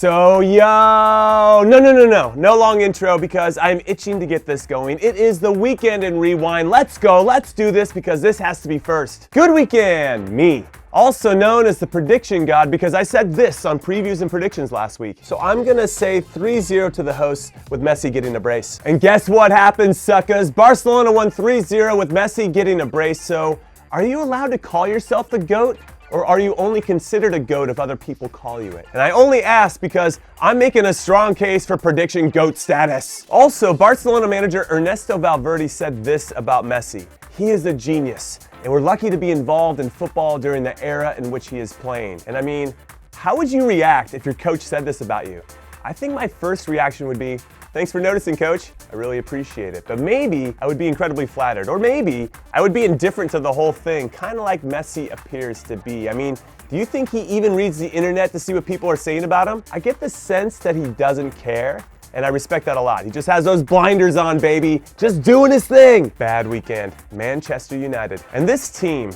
No long intro because I'm itching to get this going. It is the weekend in Rewind. Let's go, let's do this because this has to be first. Good weekend, me. Also known as the prediction god because I said this on previews and predictions last week. So I'm gonna say 3-0 to the hosts with Messi getting a brace. And guess what happened, suckers? Barcelona won 3-0 with Messi getting a brace. So are you allowed to call yourself the GOAT? Or are you only considered a GOAT if other people call you it? And I only ask because I'm making a strong case for prediction GOAT status. Also, Barcelona manager Ernesto Valverde said this about Messi. He is a genius, and we're lucky to be involved in football during the era in which he is playing. And I mean, how would you react if your coach said this about you? I think my first reaction would be, thanks for noticing, coach. I really appreciate it. But maybe I would be incredibly flattered. Or maybe I would be indifferent to the whole thing, kind of like Messi appears to be. I mean, do you think he even reads the internet to see what people are saying about him? I get the sense that he doesn't care, and I respect that a lot. He just has those blinders on, baby. Just doing his thing. Bad weekend. Manchester United. And this team,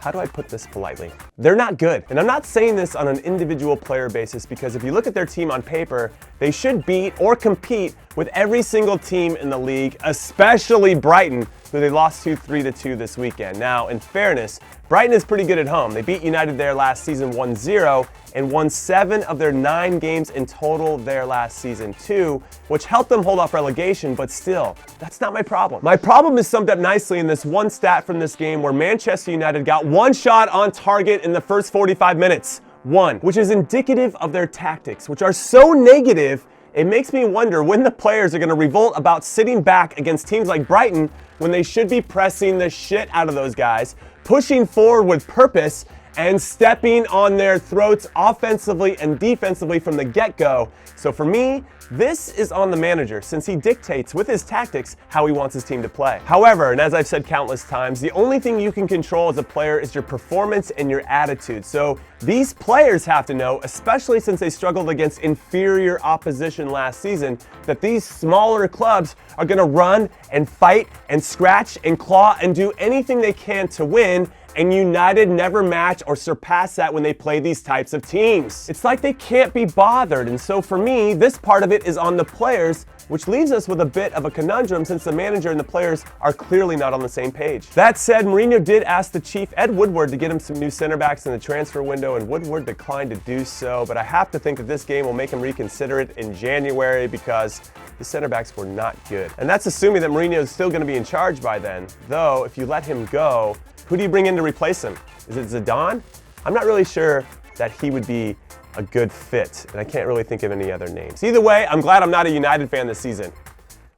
how do I put this politely? They're not good. And I'm not saying this on an individual player basis because if you look at their team on paper, they should beat or compete with every single team in the league, especially Brighton, who they lost to 3-2 this weekend. Now, in fairness, Brighton is pretty good at home. They beat United there last season 1-0 and won 7 of their 9 games in total there last season too, which helped them hold off relegation, but still, that's not my problem. My problem is summed up nicely in this one stat from this game where Manchester United got 1 shot on target in the first 45 minutes. 1, which is indicative of their tactics, which are so negative, it makes me wonder when the players are going to revolt about sitting back against teams like Brighton when they should be pressing the shit out of those guys, pushing forward with purpose, and stepping on their throats offensively and defensively from the get-go. So for me, this is on the manager since he dictates with his tactics how he wants his team to play. However, and as I've said countless times, the only thing you can control as a player is your performance and your attitude. So these players have to know, especially since they struggled against inferior opposition last season, that these smaller clubs are gonna run and fight and scratch and claw and do anything they can to win. And United never match or surpass that when they play these types of teams. It's like they can't be bothered, and so for me, this part of it is on the players, which leaves us with a bit of a conundrum since the manager and the players are clearly not on the same page. That said, Mourinho did ask the chief, Ed Woodward, to get him some new center backs in the transfer window, and Woodward declined to do so, but I have to think that this game will make him reconsider it in January because the center backs were not good. And that's assuming that Mourinho is still going to be in charge by then, though if you let him go, who do you bring in to replace him? Is it Zidane? I'm not really sure that he would be a good fit, and I can't really think of any other names. Either way, I'm glad I'm not a United fan this season.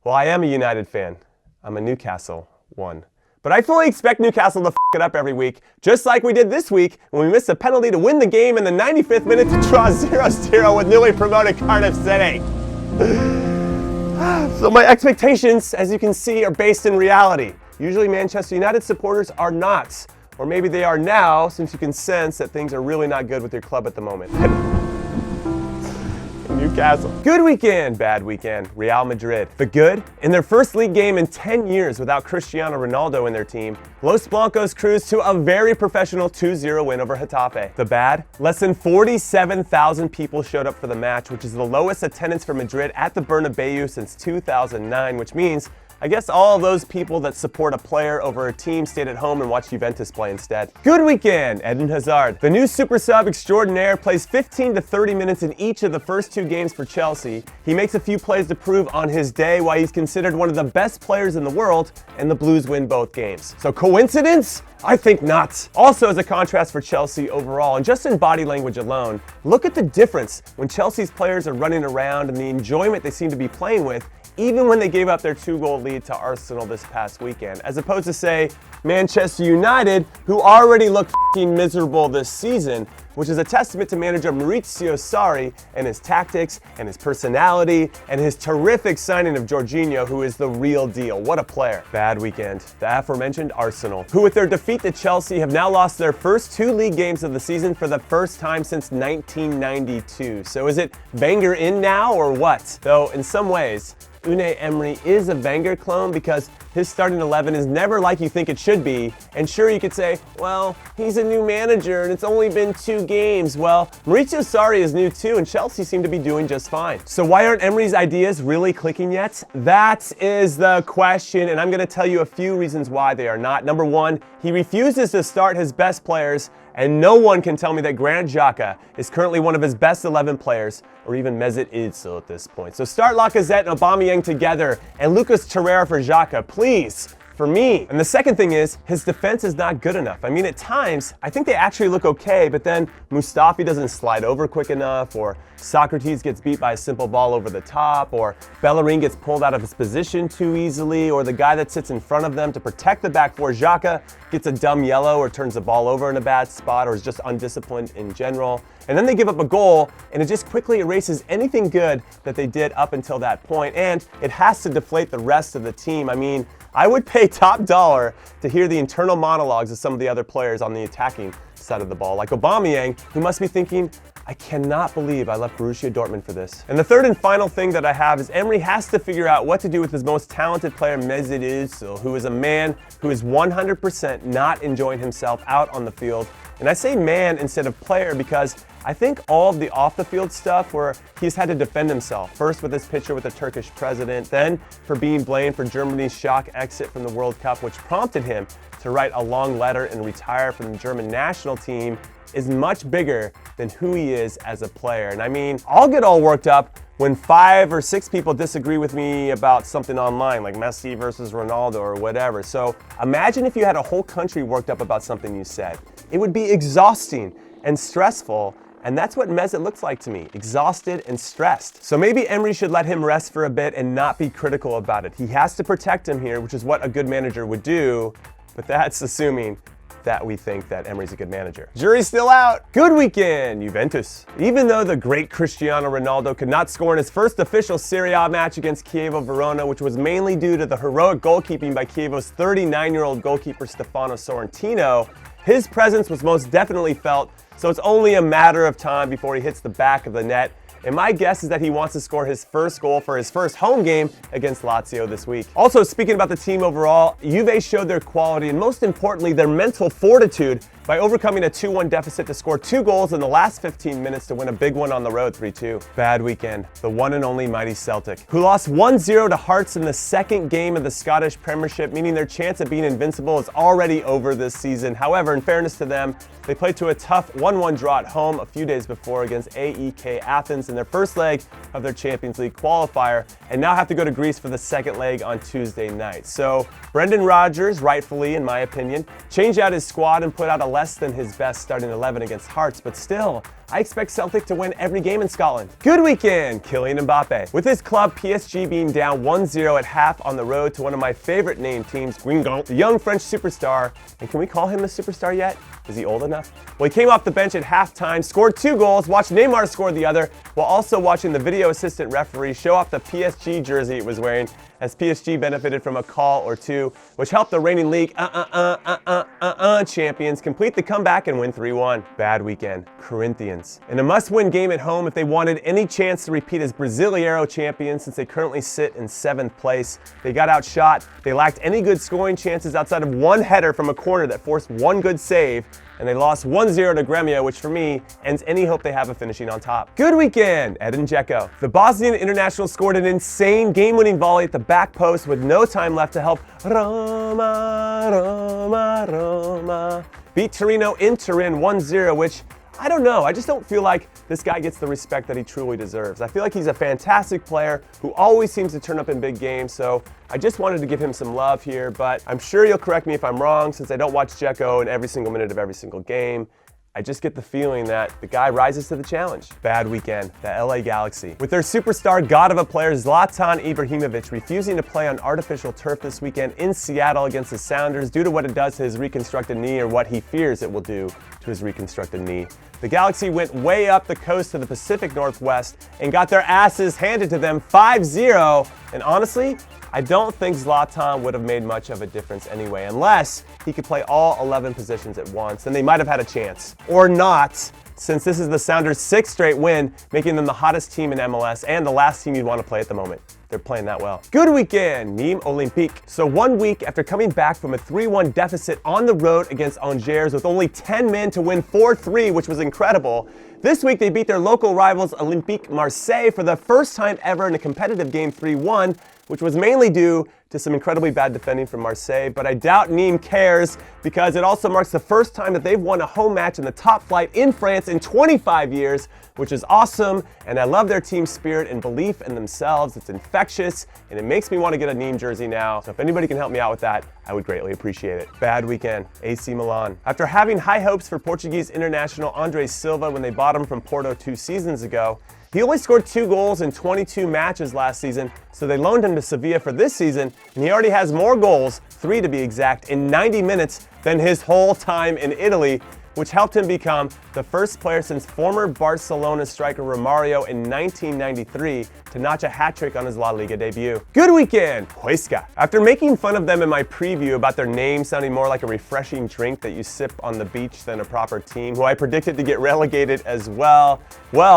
Well, I am a United fan. I'm a Newcastle one. But I fully expect Newcastle to f it up every week, just like we did this week when we missed a penalty to win the game in the 95th minute to draw 0-0 with newly promoted Cardiff City. So my expectations, as you can see, are based in reality. Usually Manchester United supporters are not, or maybe they are now, since you can sense that things are really not good with your club at the moment. Newcastle. Good weekend, bad weekend, Real Madrid. The good? In their first league game in 10 years without Cristiano Ronaldo in their team, Los Blancos cruised to a very professional 2-0 win over Getafe. The bad? Less than 47,000 people showed up for the match, which is the lowest attendance for Madrid at the Bernabeu since 2009, which means I guess all those people that support a player over a team stayed at home and watched Juventus play instead. Good weekend, Eden Hazard. The new super sub extraordinaire plays 15 to 30 minutes in each of the first 2 games for Chelsea. He makes a few plays to prove on his day why he's considered one of the best players in the world, and the Blues win both games. So coincidence? I think not. Also, as a contrast for Chelsea overall, and just in body language alone, look at the difference when Chelsea's players are running around and the enjoyment they seem to be playing with, even when they gave up their 2-goal lead to Arsenal this past weekend, as opposed to, say, Manchester United, who already looked f***ing miserable this season, which is a testament to manager Maurizio Sarri and his tactics and his personality and his terrific signing of Jorginho, who is the real deal. What a player. Bad weekend. The aforementioned Arsenal, who with their defeat to Chelsea have now lost their first 2 league games of the season for the first time since 1992. So is it Wenger in now or what? Though in some ways, Unai Emery is a Wenger clone because his starting 11 is never like you think it should be. And sure, you could say, well, he's a new manager and it's only been 2 games. Well, Maurizio Sarri is new too, and Chelsea seem to be doing just fine. So why aren't Emery's ideas really clicking yet? That is the question, and I'm going to tell you a few reasons why they are not. Number 1, he refuses to start his best players, and no one can tell me that Granit Xhaka is currently one of his best 11 players, or even Mesut Özil at this point. So start Lacazette and Aubameyang together, and Lucas Torreira for Xhaka, please. For me. And the second thing is, his defense is not good enough. I mean, at times, I think they actually look okay, but then Mustafi doesn't slide over quick enough, or Socrates gets beat by a simple ball over the top, or Bellerin gets pulled out of his position too easily, or the guy that sits in front of them to protect the back four, Xhaka, gets a dumb yellow or turns the ball over in a bad spot, or is just undisciplined in general. And then they give up a goal, and it just quickly erases anything good that they did up until that point, and it has to deflate the rest of the team. I mean, I would pay top dollar to hear the internal monologues of some of the other players on the attacking side of the ball, like Aubameyang, who must be thinking, I cannot believe I left Borussia Dortmund for this. And the third and final thing that I have is Emery has to figure out what to do with his most talented player, Mesut Özil, who is a man who is 100% not enjoying himself out on the field. And I say man instead of player because I think all of the off-the-field stuff where he's had to defend himself, first with his picture with the Turkish president, then for being blamed for Germany's shock exit from the World Cup, which prompted him to write a long letter and retire from the German national team, is much bigger than who he is as a player. And I mean, I'll get all worked up when 5 or 6 people disagree with me about something online, like Messi versus Ronaldo or whatever. So imagine if you had a whole country worked up about something you said. It would be exhausting and stressful, and that's what Mesut looks like to me, exhausted and stressed. So maybe Emery should let him rest for a bit and not be critical about it. He has to protect him here, which is what a good manager would do, but that's assuming that we think that Emery's a good manager. Jury's still out. Good weekend, Juventus. Even though the great Cristiano Ronaldo could not score in his first official Serie A match against Chievo Verona, which was mainly due to the heroic goalkeeping by Chievo's 39-year-old goalkeeper Stefano Sorrentino, his presence was most definitely felt, so it's only a matter of time before he hits the back of the net. And my guess is that he wants to score his first goal for his first home game against Lazio this week. Also, speaking about the team overall, Juve showed their quality and most importantly, their mental fortitude by overcoming a 2-1 deficit to score 2 goals in the last 15 minutes to win a big one on the road 3-2. Bad weekend. The one and only mighty Celtic, who lost 1-0 to Hearts in the second game of the Scottish Premiership, meaning their chance of being invincible is already over this season. However, in fairness to them, they played to a tough 1-1 draw at home a few days before against AEK Athens in their first leg of their Champions League qualifier, and now have to go to Greece for the second leg on Tuesday night. So Brendan Rodgers, rightfully in my opinion, changed out his squad and put out a less than his best starting 11 against Hearts, but still, I expect Celtic to win every game in Scotland. Good weekend, Kylian Mbappe. With his club PSG being down 1-0 at half on the road to one of my favorite named teams, Guingamp, the young French superstar, and can we call him a superstar yet? Is he old enough? Well, he came off the bench at halftime, scored 2 goals, watched Neymar score the other, while also watching the video assistant referee show off the PSG jersey it was wearing, as PSG benefited from a call or two, which helped the reigning league champions complete the comeback and win 3-1. Bad weekend, Corinthians. In a must-win game at home if they wanted any chance to repeat as Brasileiro champions, since they currently sit in 7th place. They got outshot, they lacked any good scoring chances outside of one header from a corner that forced one good save, and they lost 1-0 to Gremio, which for me ends any hope they have of finishing on top. Good weekend, Edin Dzeko. The Bosnian international scored an insane game-winning volley at the back post with no time left to help Roma, Roma, Roma beat Torino in Turin 1-0, which I don't know. I just don't feel like this guy gets the respect that he truly deserves. I feel like he's a fantastic player who always seems to turn up in big games, so I just wanted to give him some love here, but I'm sure you'll correct me if I'm wrong since I don't watch Dzeko in every single minute of every single game. I just get the feeling that the guy rises to the challenge. Bad weekend, the LA Galaxy. With their superstar god of a player Zlatan Ibrahimovic refusing to play on artificial turf this weekend in Seattle against the Sounders due to what it does to his reconstructed knee, or what he fears it will do to his reconstructed knee. The Galaxy went way up the coast to the Pacific Northwest and got their asses handed to them 5-0, and honestly, I don't think Zlatan would have made much of a difference anyway, unless he could play all 11 positions at once, and they might have had a chance. Or not, since this is the Sounders' 6th straight win, making them the hottest team in MLS and the last team you'd want to play at the moment. They're playing that well. Good weekend, Nîmes Olympique. So 1 week after coming back from a 3-1 deficit on the road against Angers with only 10 men to win 4-3, which was incredible, this week they beat their local rivals Olympique Marseille for the first time ever in a competitive game 3-1, which was mainly due to some incredibly bad defending from Marseille, but I doubt Nîmes cares because it also marks the first time that they've won a home match in the top flight in France in 25 years, which is awesome, and I love their team spirit and belief in themselves. It's infectious, and it makes me want to get a Nîmes jersey now, so if anybody can help me out with that, I would greatly appreciate it. Bad weekend, AC Milan. After having high hopes for Portuguese international André Silva when they bought him from Porto 2 seasons ago, he only scored 2 goals in 22 matches last season, so they loaned him to Sevilla for this season, and he already has more goals, 3 to be exact, in 90 minutes than his whole time in Italy, which helped him become the first player since former Barcelona striker Romario in 1993 to notch a hat-trick on his La Liga debut. Good weekend, Huesca. After making fun of them in my preview about their name sounding more like a refreshing drink that you sip on the beach than a proper team, who I predicted to get relegated as well,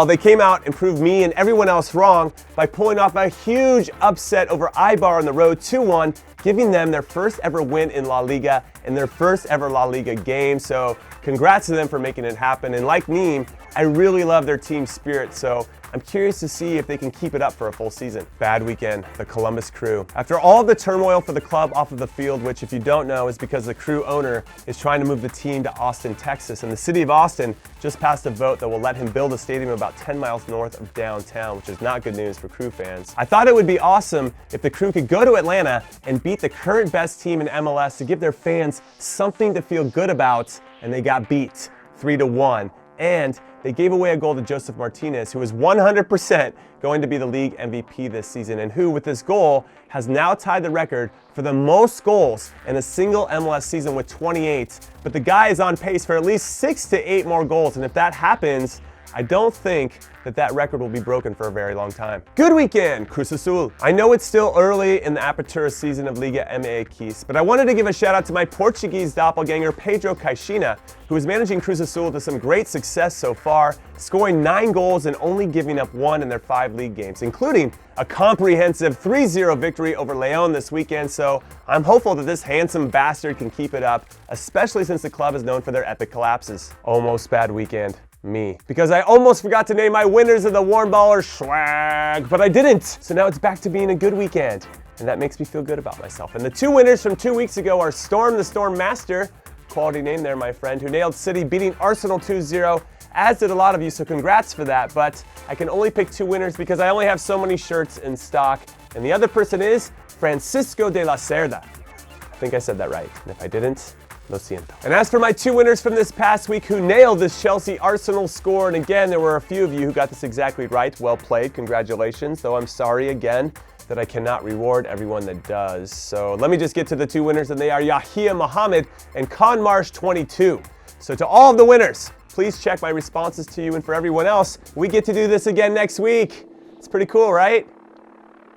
they came out and proved me and everyone else wrong by pulling off a huge upset over Eibar on the road 2-1, giving them their first ever win in La Liga and their first ever La Liga game. So congrats to them for making it happen. And like Nîmes, I really love their team spirit, so I'm curious to see if they can keep it up for a full season. Bad weekend, the Columbus Crew. After all the turmoil for the club off of the field, which if you don't know is because the Crew owner is trying to move the team to Austin, Texas, and the city of Austin just passed a vote that will let him build a stadium about 10 miles north of downtown, which is not good news for Crew fans. I thought it would be awesome if the Crew could go to Atlanta and beat the current best team in MLS to give their fans something to feel good about, and they got beat 3-1. And they gave away a goal to Joseph Martinez, who is 100% going to be the league MVP this season, and who, with this goal, has now tied the record for the most goals in a single MLS season with 28. But the guy is on pace for at least 6 to 8 more goals, and if that happens, I don't think that record will be broken for a very long time. Good weekend, Cruz Azul. I know it's still early in the Apertura season of Liga MX, but I wanted to give a shout out to my Portuguese doppelganger Pedro Caixinha, who is managing Cruz Azul to some great success so far, scoring 9 goals and only giving up 1 in their 5 league games, including a comprehensive 3-0 victory over León this weekend. So I'm hopeful that this handsome bastard can keep it up, especially since the club is known for their epic collapses. Almost bad weekend. Me. Because I almost forgot to name my winners of the Warm Baller swag, but I didn't. So now it's back to being a good weekend, and that makes me feel good about myself. And the 2 winners from 2 weeks ago are Storm the Storm Master, quality name there, my friend, who nailed City beating Arsenal 2-0, as did a lot of you, so congrats for that. But I can only pick 2 winners because I only have so many shirts in stock. And the other person is Francisco de la Cerda. I think I said that right, and if I didn't, lo siento. And as for my 2 winners from this past week who nailed this Chelsea-Arsenal score, and again, there were a few of you who got this exactly right. Well played, congratulations, though I'm sorry again that I cannot reward everyone that does. So let me just get to the 2 winners, and they are Yahia Mohammed and Conmarsh22. So to all of the winners, please check my responses to you, and for everyone else, we get to do this again next week. It's pretty cool, right?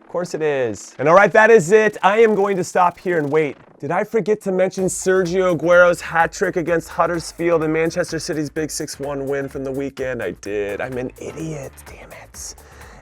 Of course it is. And all right, that is it. I am going to stop here and wait. Did I forget to mention Sergio Aguero's hat trick against Huddersfield and Manchester City's big 6-1 win from the weekend? I did. I'm an idiot. Damn it.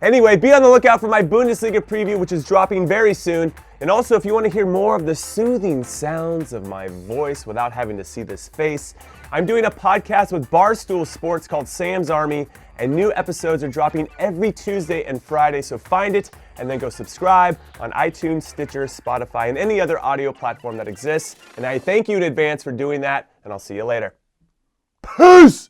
Anyway, be on the lookout for my Bundesliga preview, which is dropping very soon. And also, if you want to hear more of the soothing sounds of my voice without having to see this face, I'm doing a podcast with Barstool Sports called Sam's Army, and new episodes are dropping every Tuesday and Friday, so find it and then go subscribe on iTunes, Stitcher, Spotify, and any other audio platform that exists. And I thank you in advance for doing that, and I'll see you later. Peace!